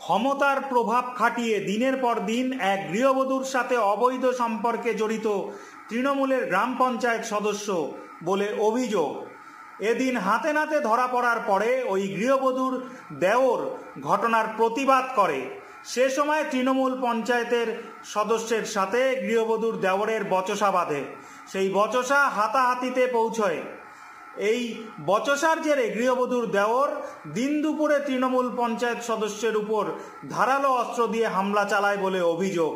ক্ষমতার প্রভাব খাটিয়ে দিনের পর দিন এক গৃহবধূর সাথে অবৈধ সম্পর্কে জড়িত তৃণমূলের গ্রাম পঞ্চায়েত সদস্য বলে অভিযোগ। এদিন হাতে নাতে ধরা পড়ার পরে ওই গৃহবধূর দেওর ঘটনার প্রতিবাদ করে। সে সময় তৃণমূল পঞ্চায়েতের সদস্যের সাথে গৃহবধূর দেওরের বচসা বাঁধে। সেই বচসা হাতাহাতিতে পৌঁছয়। এই বচসার জেরে গৃহবধূর দেওর দিন দুপুরে তৃণমূল পঞ্চায়েত সদস্যের উপর ধারালো অস্ত্র দিয়ে হামলা চালায় বলে অভিযোগ।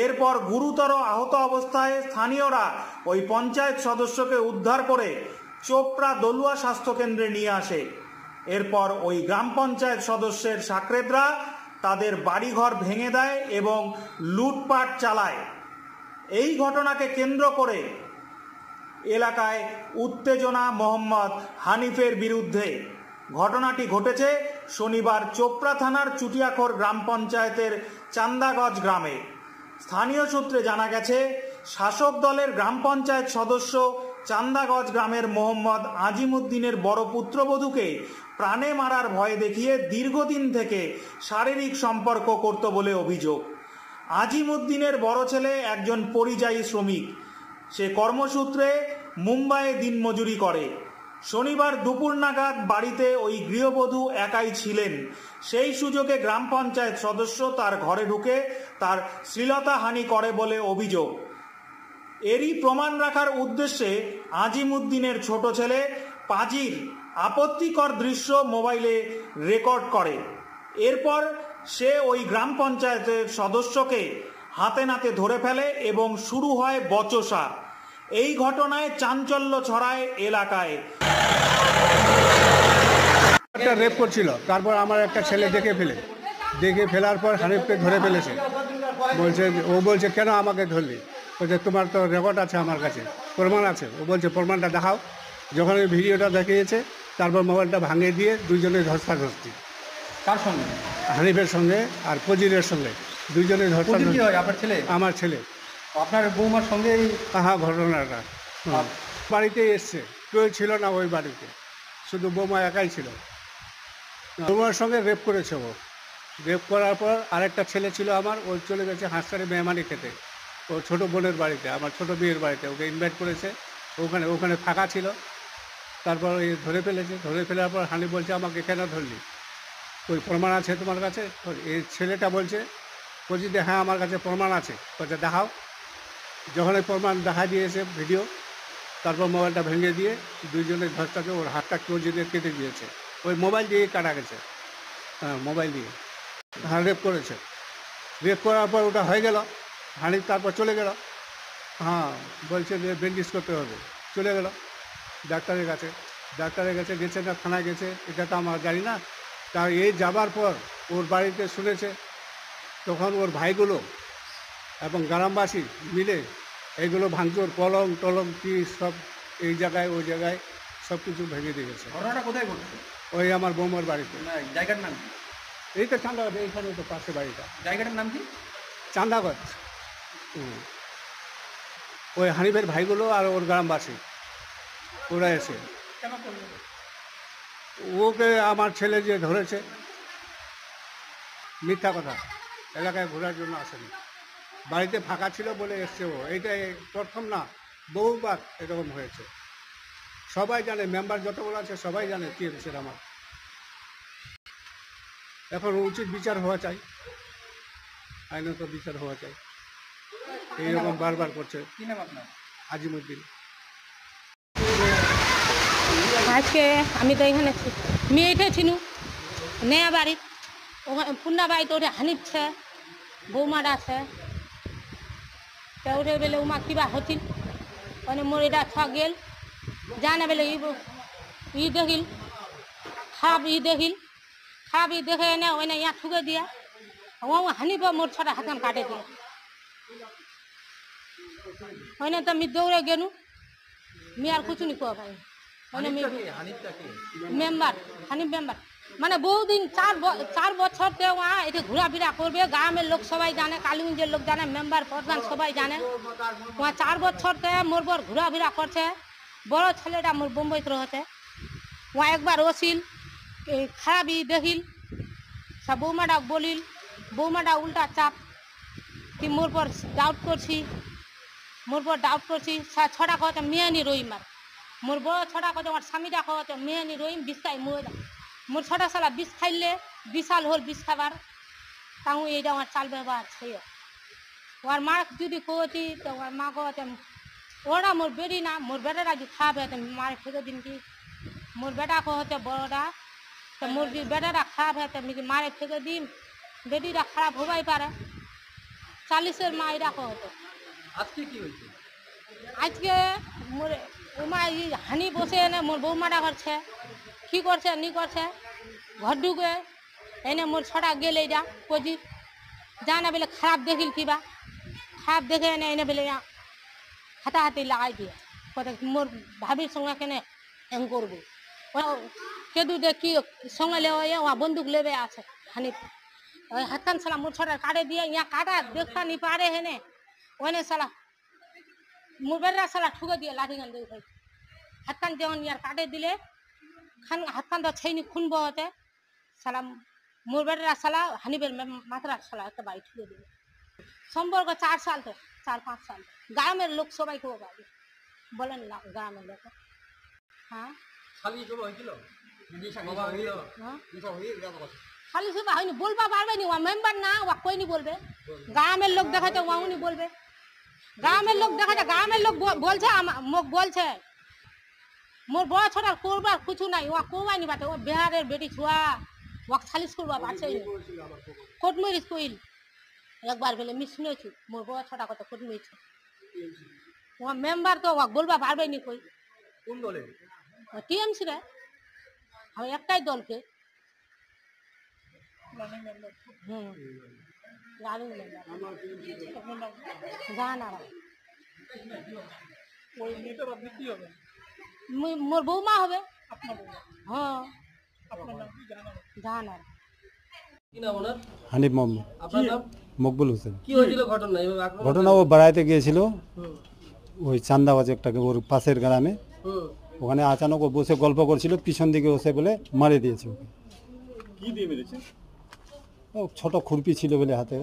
এরপর গুরুতর আহত অবস্থায় স্থানীয়রা ওই পঞ্চায়েত সদস্যকে উদ্ধার করে চোপড়া দলুয়া স্বাস্থ্যকেন্দ্রে নিয়ে আসে। এরপর ওই গ্রাম পঞ্চায়েত সদস্যের সাকরেদরা তাদের বাড়িঘর ভেঙে দেয় এবং লুটপাট চালায়। এই ঘটনাকে কেন্দ্র করে এলাকায় উত্তেজনা মোহাম্মদ হানিফের বিরুদ্ধে। ঘটনাটি ঘটেছে শনিবার চোপড়া থানার চুটিয়াখোর গ্রাম পঞ্চায়েতের চান্দাগজ গ্রামে। স্থানীয় সূত্রে জানা গেছে, শাসক দলের গ্রাম পঞ্চায়েত সদস্য চান্দাগজ গ্রামের মোহাম্মদ আজিমুদ্দিনের বড় পুত্রবধূকে প্রাণে মারার ভয় দেখিয়ে দীর্ঘদিন থেকে শারীরিক সম্পর্ক করত বলে অভিযোগ। আজিমুদ্দিনের বড় ছেলে একজন পরিযায়ী শ্রমিক। সে কর্মসূত্রে মুম্বাইয়ে দিনমজুরি করে। শনিবার দুপুর নাগাদ বাড়িতে ওই গৃহবধূ একাই ছিলেন। সেই সুযোগে গ্রাম পঞ্চায়েত সদস্য তার ঘরে ঢুকে তার শ্লীলতাহানি করে বলে অভিযোগ। এরই প্রমাণ রাখার উদ্দেশ্যে আজিমুদ্দিনের ছোট ছেলে পাজির আপত্তিকর দৃশ্য মোবাইলে রেকর্ড করে। এরপর সে ওই গ্রাম পঞ্চায়েতের সদস্যকে হাতে নাতে ধরে ফেলে এবং শুরু হয় বচসা। এই ঘটনায় চাঞ্চল্য ছড়ায় এলাকায়। একটা রেপ করছিল, তারপর আমার একটা ছেলে দেখে ফেলার পর হানিফকে ধরে ফেলেছে। বলছে কেন আমাকে ধরলি? বলছে তোমার তো রেকর্ড আছে আমার কাছে, প্রমাণ আছে। ও বলছে প্রমাণটা দেখাও। যখন ওই ভিডিওটা দেখিয়েছে তারপর মোবাইলটা ভাঙিয়ে দিয়ে দুইজনে ধস্তাধস্তি। কার সঙ্গে? হানিফের সঙ্গে আর ফজিরের সঙ্গে, দুইজনে ধস্তাধস্তি। আপনার ছেলে? আমার ছেলে। আপনার বৌমার সঙ্গে? হ্যাঁ, ঘটনাটা বাড়িতে এসছে, কেউ ছিল না ওই বাড়িতে, শুধু বৌমা একাই ছিল। বৌমার সঙ্গে রেপ করেছে ও। রেপ করার পর আরেকটা ছেলে ছিল আমার, ও চলে গেছে হাঁসখালি মেহমানি খেতে, ওর ছোটো বোনের বাড়িতে, আমার ছোটো বিয়ের বাড়িতে। ওকে ইনভাইট করেছে, ওখানে ফাঁকা ছিল। তারপর ওই ধরে ফেলার পর হানি বলছে আমাকে কেন ধরলি? ওই প্রমাণ আছে তোমার কাছে? এই ছেলেটা বলছে বলছি হ্যাঁ আমার কাছে প্রমাণ আছে। বলছে দেখাও। যখন এই প্রমাণ দেখা দিয়েছে ভিডিও, তারপর মোবাইলটা ভেঙে দিয়ে দুইজনের ধরটাকে ওর হাতটা ক্লোজিয়ে কেটে দিয়েছে। ওই মোবাইল দিয়ে কাটা গেছে। হ্যাঁ, মোবাইল দিয়ে। হ্যাঁ, রেপ করেছে। রেপ করার পর ওটা হয়ে গেল। হানি তারপর চলে গেল। হ্যাঁ, বলছে যে ব্যান্ডেজ করতে হবে। চলে গেল ডাক্তারের কাছে গেছে না থানায় গেছে এটা তো আমার জানি না। তা এই যাবার পর ওর বাড়িতে শুনেছে, তখন ওর ভাইগুলো এবং গ্রামবাসী মিলে এইগুলো ভাঙচুর, কলম টলম কি সব এই জায়গায় ওই জায়গায় সব কিছু ভেঙে দিয়ে গেছে। ঘটনাটা কোথায় ঘটছে? ওই আমার বৌমার বাড়িতে। জায়গার নাম কি? এই তো চান্দাগজ, এইখানে তো পাশে বাড়িটা। জায়গাটার নাম কি? চান্দাগজ। ওই হানিফের ভাইগুলো আর ওর গ্রামবাসী ওরা এসে ওকে আমার ছেলে যে ধরেছে, মিথ্যা কথা, এলাকায় ঘোরার জন্য আসেনি, বাড়িতে ফাঁকা ছিল বলে এসছে ও। এইটাই প্রথম না, বহুবার এরকম হয়েছে। সবাই জানে, মেম্বার যতগুলো আছে সবাই জানে কি হয়েছে আমার। এখন উচিত বিচার হওয়া চাই, আইনত বিচার হওয়া চাই। এইরকম বারবার করছে। কি নাম আপনার? আজিমুদ্দিন। আজকে আমি তো এখানে মেয়েটা ছিল নেয়া বাড়ির, ওখানে পুন্না বাড়িতে ওটা হানিফছে, বৌমার আছে। তো ওটা বেলে উমা কিবা হচ্ছিল, মানে মোর এটা ছ গেল জানে বেলে ই দেখিল খাপ দেখে এনে ওইনে ইয়া ঠুকে দিয়া ও হানিফ মোর ছটা হাতাম কাটে দিয়ে ওইনে তো আমি দৌড়ে গেলু। মি আর কিছু নি কোয়া ভাই। মেম্বার হানিফ মেম্বার মানে বহুদিন 4 বছর এটা ঘোরাফেরা করবে, গ্রামের লোক সবাই জানে, কালীগঞ্জের লোক জানে, মেম্বার প্রধান সবাই জানে। 4 বছর মোর বর ঘোরাফেরা করছে। বড় ছেলেটা মোর বোম্বাইতে রয়েছে। একবার ওসিল খারাপই দেখিল, সব বৌমাটা বলিল, বৌমাটা উল্টা চাপ কি মোর পর ডাউট করছি, ছটা কথা মেয়ানি রহিম আর মোর বড় ছটা কথা আমার স্বামীটা কথা মেয়ানি রহিম বিষ খাই মোর ছটা সালা বিষ খাইলে বিশাল হল বিষ খাবার তাও এইটা আমার চাল ব্যবহার ছিল। ওর মা যদি কহতি তো ওর মা কহতে ওরা মোর বেরি না, মোর বেটারা যদি খারাপ হতে মারে ফেলে দিন কি, মোর বেটা কহতে বড়রা তো মোর যদি বেটারা খারাপ হতে আমি মারে ফেলে দিন, বেটিরা খারাপ হবাই পারে, 40-এর মা এরা কহতো। আজকে কি হয়েছে? আজকে মোর উমা হানি বসে এনে মোর বৌমাটা করছে, কি করছে নি করছে ঘর ঢুকে এনে মোর ছটা গেলে যা কজি যা না বলে খারাপ দেখিল কিবা খারাপ দেখে এনে এনে বলে হাতাহাতি লাগাই দিয়ে কথা মোর ভাবির সঙ্গে কেনে এম করবো কেদু দে কি সঙ্গে লেওয়া বন্দুক লেবে আছে হানি হাতখান সালা মোর ছটা কাটে দিয়ে ইয়া কাটা দেখা নি পারে হেনে ওনে সালা মোর বেড়া সালা ঠুকে দিয়ে লাঠি গান দিয়ে হাতখান যেমন ইয়ার কাটে দিলে খান হাতখান তো ছেনি খুন বহতে সালা মোর বেড়া সালা হানিবের মাথার সালা একটা বাড়ি ঠুকে দিলে সম্পর্ক 4 সাল তো 4-5 সাল গ্রামের লোক সবাই কেউ গাড়ি বলেন না গ্রামের লোক। হ্যাঁ খালি সব হয়েছিল হ্যাঁ খালি সব হয়নি বলবা পারবে নি, ও মেম্বার না ও কইনি বলবে, গ্রামের লোক দেখাতে ও উনি বলবে, গ্রামের লোক দেখাতে গ্রামের লোক বলছে মুখ বলছে মোর বড় ছোটার করবার কিছু নাই, ও কোবাইনি বাটে, ও বিহারের বেটি ছুয়া ও খালিস করবা বাড়ছে কোটমরিচ কইল একবার বলে মিস শুনেছি মোর বড় ছোটা কথা কোটমরিচ ও মেম্বার তো ও বলবা পারবে নি কই। কোন দলে? টিএমসি রে আমি একটাই দলকে হুম রানিং মেম্বার জানা ওই মেয়েটার আপনি কি হবে? মোর বৌমা হবে। আপনার বৌমা? হ্যাঁ আপনার নাম কি জানা? জানা কি নাম ওনার? হানিফ মোহাম্মদ। আপনার নাম? মকবুল হোসেন। কি হয়েছিল ঘটনা? এইভাবে আক্রমণ? ঘটনা ও বেড়াইতে গিয়েছিল ওই চান্দাবাজ একটা ওর পাশের গ্রামে, ওখানে আচানক ও বসে গল্প করছিল, পিছন দিকে বসে বলে মারে দিয়েছে ওকে। কি দিয়ে মেরেছে? ও ছোট খুরপি ছিল বলে হাতে।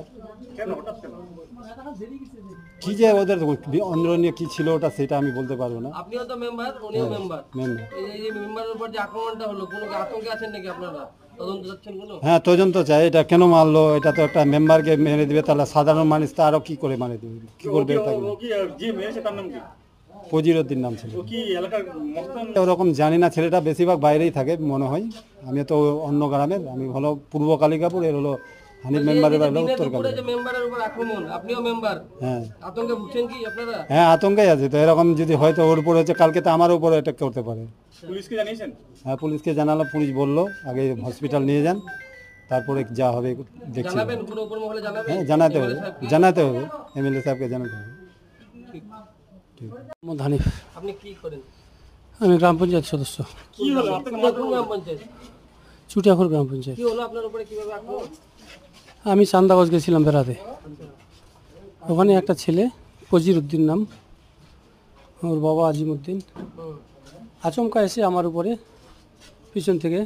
কেন হঠাৎ কেন? কি যে ওদের অন্যরনীয় কি ছিল ওটা সেটা আমি বলতে পারবো না। আপনিও তো মেম্বার, উনিও মেম্বার। মেম্বার। এই যে মেম্বারের উপর যে আক্রমণটা হলো, কোনো আতঙ্কে আছেন নাকি আপনারা? তদন্ত যাচ্ছেন কোনো? হ্যাঁ তদন্ত চাই, এটা কেন মারলো, এটা তো একটা মেম্বারকে মেরে দিবে, তাহলে সাধারণ মানুষ তো আরো কি করে মারে দিবে, কি করবে? যে মেরেছে তার নাম কি? ফজিরউদ্দিন নাম ছিল। কি এলাকার মস্তান? ওরকম জানি না, ছেলেটা বেশিরভাগ বাইরেই থাকে মনে হয়, আমি তো অন্য গ্রামের, আমি হলো পূর্ব কালিকাপুর, এর হলো হানিফ মেম্বারের বাড়ি হলো উত্তর কালিকাপুর। যে মেম্বারের উপর আক্রমণ, আপনিও মেম্বার, হ্যাঁ আতঙ্কে ভুগছেন কি আপনারা? হ্যাঁ আতঙ্কে আছে তো, এরকম যদি হয়তো ওর উপর হচ্ছে, কালকে তো আমার উপরে অ্যাটাক করতে পারে। পুলিশকে জানিয়েছেন? হ্যাঁ পুলিশকে জানালাম, পুলিশ বললো আগে হসপিটাল নিয়ে যান, তারপরে যা হবে দেখছি। জানাবেন কোনো উপর মহলে জানাবেন? হ্যাঁ জানাতে হবে, জানাতে হবে, এমএলএ সাহেবকে জানাতে হবে। মোহাম্মদ হানিফ। আপনি কি করেন? আমি গ্রাম পঞ্চায়েত সদস্য, কি হলো আপনার কোন গ্রাম পঞ্চায়েত? চুটিয়াখুর গ্রাম পঞ্চায়েত। কি হলো আপনার উপরে, কিভাবে আক্রমণ? আমি চান্দাগঞ্জ গেছিলাম বেড়াতে, ওখানে একটা ছেলে ফজিরউদ্দিন নাম, ওর বাবা আজিমউদ্দিন, আচমকা এসে আমার উপরে পিছন থেকে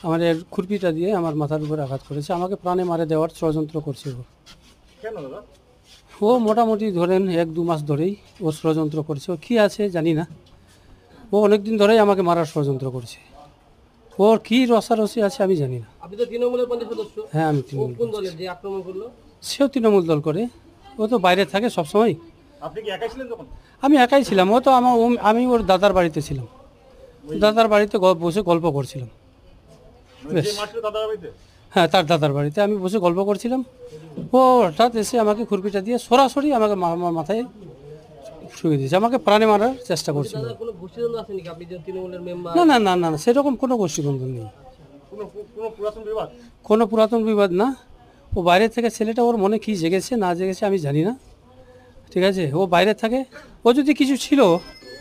আমার এর খুরপিটা দিয়ে আমার মাথার উপরে আঘাত করেছে, আমাকে প্রাণে মারে দেওয়ার ষড়যন্ত্র করছে ও। কেন দাদা? ও মোটামুটি ধরেন 1-2 মাস ধরেই ও ষড়যন্ত্র করছে, ও কী আছে জানি না, ও অনেক দিন ধরেই আমাকে মারার ষড়যন্ত্র করছে, ওর কী রসারসি আছে আমি জানি না। আপনি তো তৃণমূলের পঞ্চায়েত সদস্য? হ্যাঁ আমি ও তৃণমূল। কোন দলের যে আক্রমণ করলো? সেও তৃণমূল দল করে, ও তো বাইরে থাকে সবসময়। আপনি কি একাই ছিলেন তখন? আমি একাই ছিলাম, ও তো আমি ওর দাদার বাড়িতে ছিলাম, দাদার বাড়িতে বসে গল্প করছিলাম। বেশ, হ্যাঁ তার দাদার বাড়িতে আমি বসে গল্প করছিলাম, ও হঠাৎ এসে আমাকে খুরপিটা দিয়ে সরাসরি আমাকে মাথায় শুয়ে দিয়েছে, আমাকে প্রাণে মারার চেষ্টা করছিল। দাদা কোনো গোষ্ঠীদ্বন্দ্ব আছে নাকি? আপনি যে তৃণমূলের মেম্বার? না না না না না, সেরকম কোনো গোষ্ঠীবন্ধন নেই, কোনো পুরাতন বিবাদ? কোনো পুরাতন বিবাদ না। ও বাইরে থেকে, ছেলেটা ওর মনে কি জেগেছে না জেগেছে আমি জানি না, ঠিক আছে, ও বাইরে থাকে, ও যদি কিছু ছিল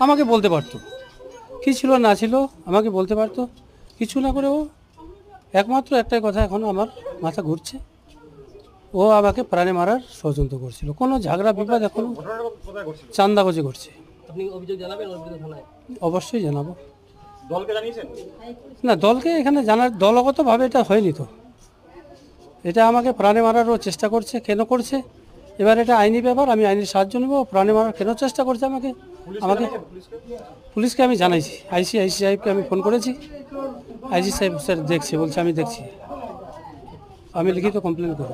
আমাকে বলতে পারতো, কী ছিল না ছিল আমাকে বলতে পারতো, কিছু না করে ও একমাত্র একটাই কথা এখনও আমার মাথা ঘুরছে, ও আমাকে প্রাণে মারার ষড়যন্ত্র করছিল, কোনো ঝগড়া বিবাদ এখনও চান্দাগজে করছে। আপনি অভিযোগ জানাবেন ওর বিরুদ্ধে থানায়? অবশ্যই জানাবো। দলকে জানিয়েছেন? না দলকে এখানে জানার, দলগতভাবে এটা হয়নি তো, এটা আমাকে প্রাণে মারারও চেষ্টা করছে, কেন করছে? এবার এটা আইনি ব্যাপার, আমি আইনি সাহায্য নেব। প্রাণে মারার কেন চেষ্টা করছে আমাকে পুলিশকে আমি জানাইছি, আইসি সাহেবকে আমি ফোন করেছি। আইসি সাহেব স্যার দেখছি, বলছে আমি দেখছি, আমি লিখিত কমপ্লেন করব।